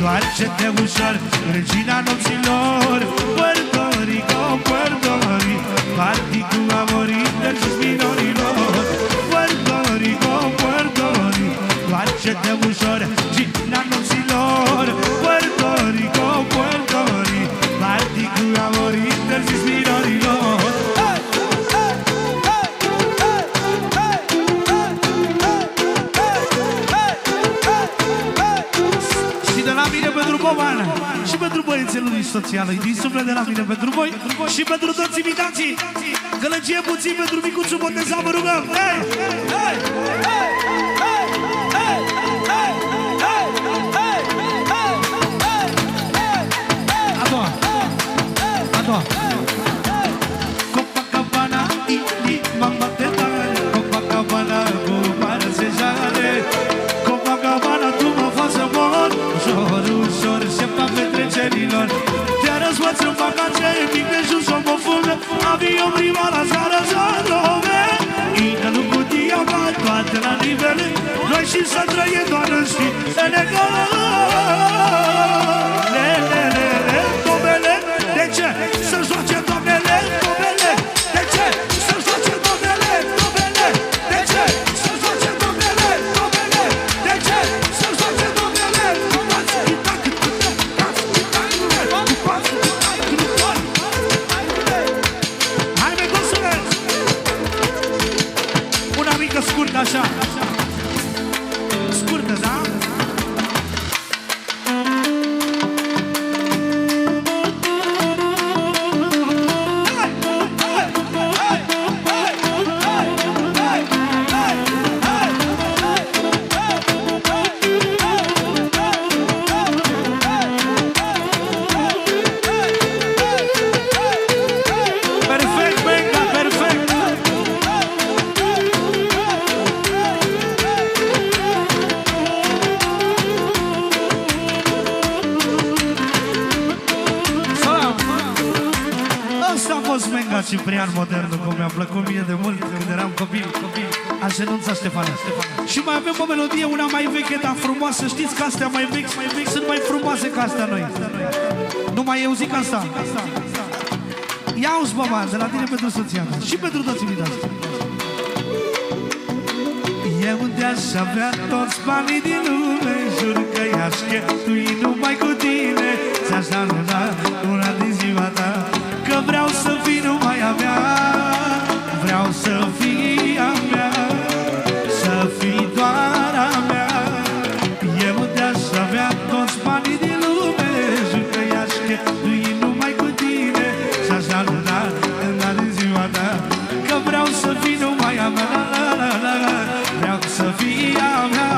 Întoarce-te ușor, regina nopților. Puerto Rico, Puerto Rico, party cu amorii, versus minorilor. Puerto Rico, Puerto Rico, întoarce-te ușor, regina nopților. Puerto Rico, Puerto Rico, party cu amorii, versus minorilor. Pentru Boban și pentru băiețelul lui social, din suflet de la mine pentru voi și pentru toți invitații. Gălăgie puțin pentru micuțul botezat, vă rugăm. Hey! Hey! Hey! Hey! Hey! Hey! Hey! Hey! A doua. A doua. Copacabana, inima bate tare. Copacabana, cu mare se jale. Copacabana, tu mă faci să mor. Ușor, ușor, șepta petrecerilor. Te războți în vacanțe, mic de jos, o mă fumă. Avion prima la seară, Zalove. Ină nu cutia mea, toate la nivele. Noi și să trăiem doar în sfintele le, domnele. De ce? Să joace domnele, domnele. De ce? Să joace domnele, domnele. De ce? Să joace domnele, domnele. De ce? Să joace domnele. Hai, megosule! Una mică scurtă așa. Scurtă, da? Ciprian modernul, cum mi-a plăcut mie de mult când eram copil. Aș renunța Ștefan. Și mai avem o melodie, una mai veche, dar frumoasă. Știți că astea mai vechi sunt mai frumoase ca astea noi. Numai eu zic asta. Ia-uzi, baba, de la tine pentru soția ta și pentru toți invitații. Eu de-aș avea toți banii din lume, jur că i-aș cheltui numai cu tine. Ți-aș da una din ziua ta, că vreau să fii numai a mea. Vreau să fii a mea, să fii doar a mea. Eu de-aș avea toți banii din lume, jur că i-aș cheltui numai cu tine. Și-aș da una din ziua ta, că vreau să fii numai a mea. Vreau să fii a mea.